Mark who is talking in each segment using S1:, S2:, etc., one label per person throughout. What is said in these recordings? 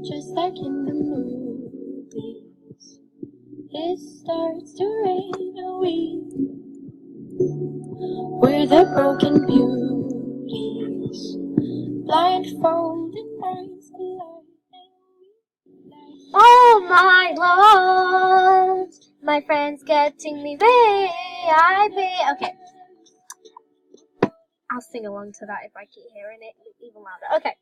S1: just like in the movies. It starts to rain a week. We're the broken beauties, blindfolded minds collide.
S2: Oh my lord, my friend's getting me VIP. Okay, I'll sing along to that if I keep hearing it even louder. Okay,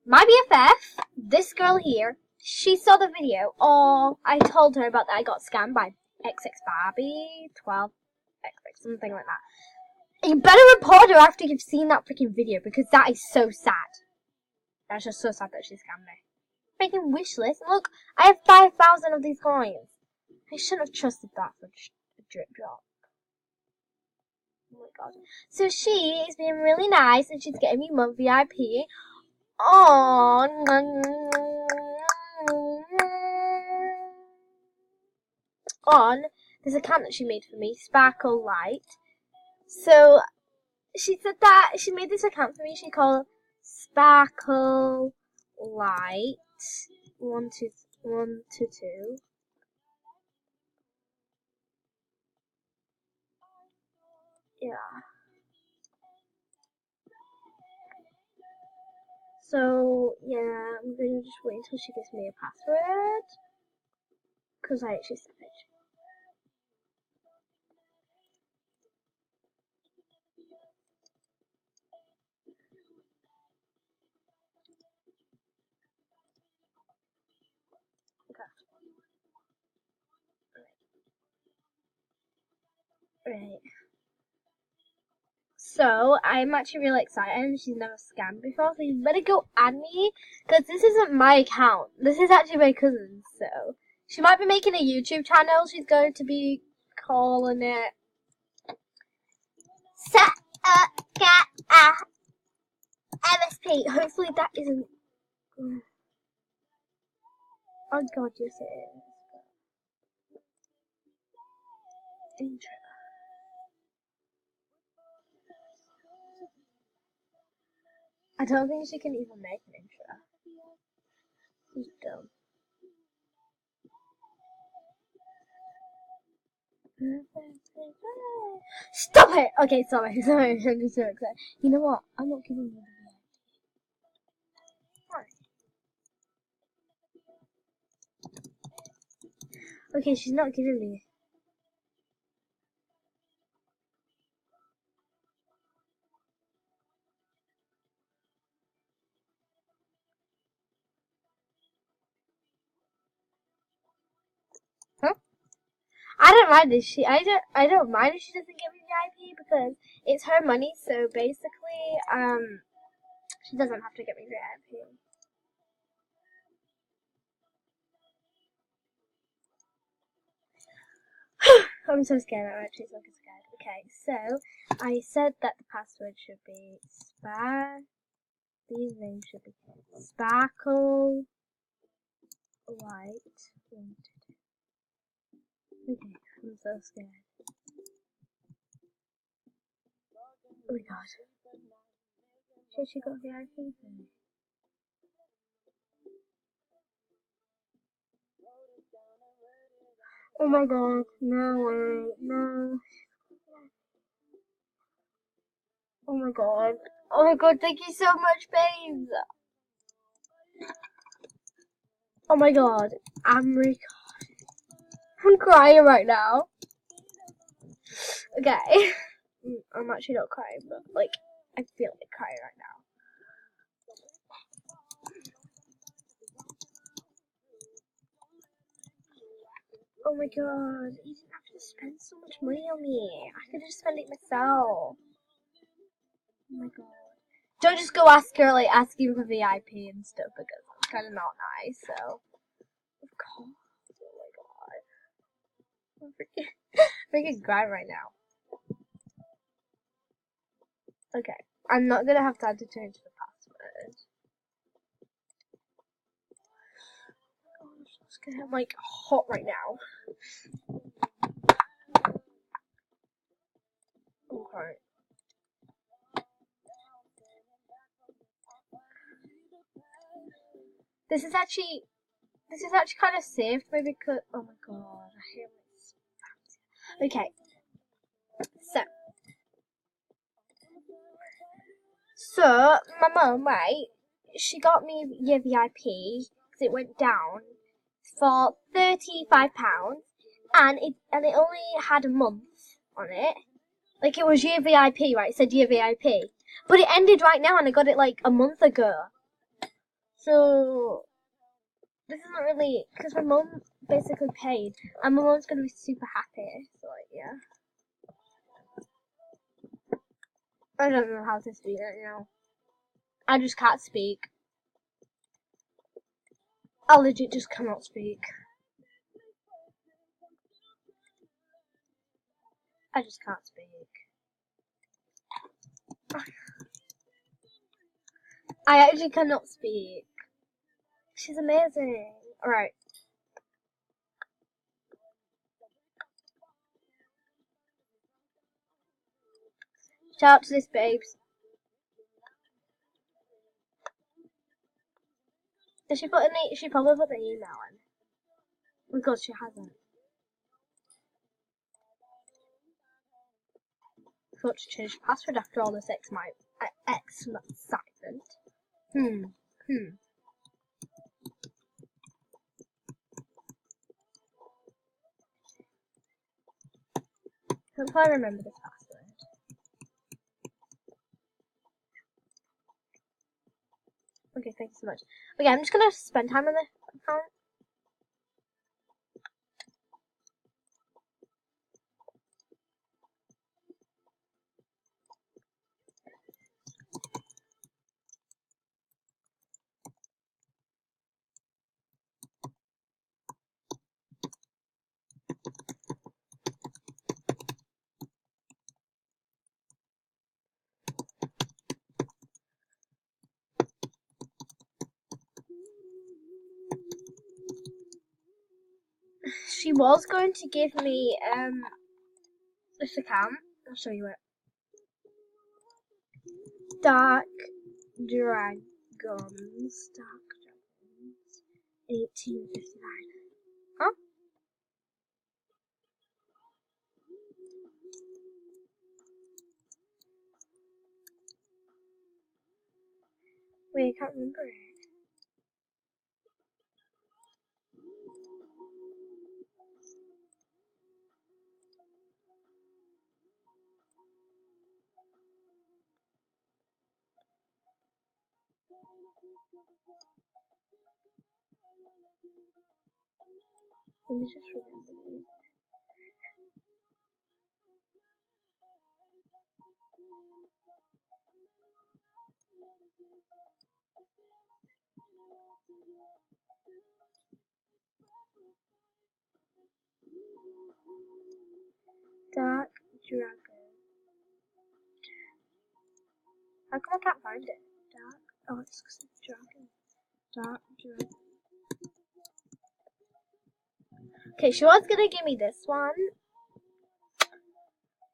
S2: my BFF, this girl here, she saw the video, or I told her about that I got scammed by XX Barbie, 12XX, something like that. You better report her after you've seen that freaking video, because that is so sad. That's just so sad that she scammed me. Freaking wish list. Look, I have 5,000 of these coins. I shouldn't have trusted that for a drip drop. Oh my god. So she is being really nice and she's getting me more VIP. On this account that she made for me, Sparkle Light. So she said that she made this account for me. She called Sparkle Light 122. Yeah. So yeah, I'm gonna just wait until she gives me a password, cause I actually savage. Right. So I'm actually really excited, and she's never scammed before, so you better go add me, because this isn't my account. This is actually my cousin's, so she might be making a YouTube channel. She's going to be calling it MSP. Hopefully that isn't. Oh god, yes it is. Intro. I don't think she can even make an intro. She's dumb. Stop it! Okay, sorry, I'm just so excited. You know what? I'm not giving you the VIP. Okay, she's not giving me. Huh? I don't mind if she. I don't mind if she doesn't give me VIP because it's her money. So basically, she doesn't have to get me VIP. I'm so scared. I'm actually so scared. Okay, so I said that the password should be These names should be Sparkle Light. Okay, I'm so scared. Oh my god. Should she got VIP for me? Oh my god, no way, no. Oh my god. Oh my god, thank you so much, babes. Oh my god, I'm crying right now. Okay. I'm actually not crying, but like, I feel like crying right now. Oh my god, you didn't have to spend so much money on me. I could just spend it myself. Oh my god. Don't just go ask her, like, asking for VIP and stuff, because that's kind of not nice, so. Of course. Oh my god. I'm freaking crying right now. Okay. I'm not gonna have time to change the password. Oh, I'm like hot right now. Okay. This is actually kind of saved me because, oh my god, I hate this. Okay, so my mum, right, she got me your VIP because it went down for £35, and it only had a month on it. Like, it was year VIP, right? It said year VIP, but it ended right now, and I got it like a month ago. So this isn't really, because my mum basically paid, and my mum's gonna be super happy. So like, yeah. I don't know how to speak right now. I just can't speak. I legit just cannot speak. I just can't speak. I actually cannot speak. She's amazing. Alright. Shout out to this babes. Did she she probably put the email in. Because she hasn't. Thought to change the password after all this excitement. Hope I remember this password. Okay, thank you so much. Okay, I'm just gonna spend time on the account. She was going to give me this account. I'll show you it. Dark Dragons. 1859. Huh? Wait, I can't remember it. Let me just remember these. Dark Dragon. How come I can't find it? Dark. Oh, it's dragon. Dark Dragon. Okay, she was gonna give me this one,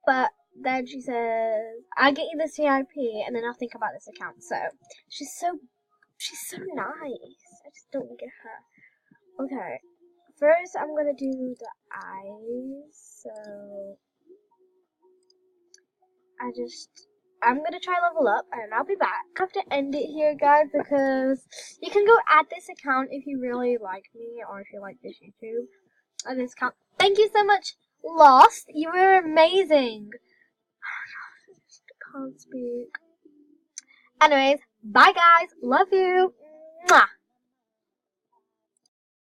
S2: but then she says, "I'll get you this VIP, and then I'll think about this account." So she's so nice. I just don't get her. Okay, first I'm gonna do the eyes. So I'm gonna try level up, and I'll be back. I have to end it here, guys, because you can go add this account if you really like me or if you like this YouTube. And this account. Thank you so much, Lost. You were amazing. I just can't speak. Anyways, bye guys. Love you. Mwah.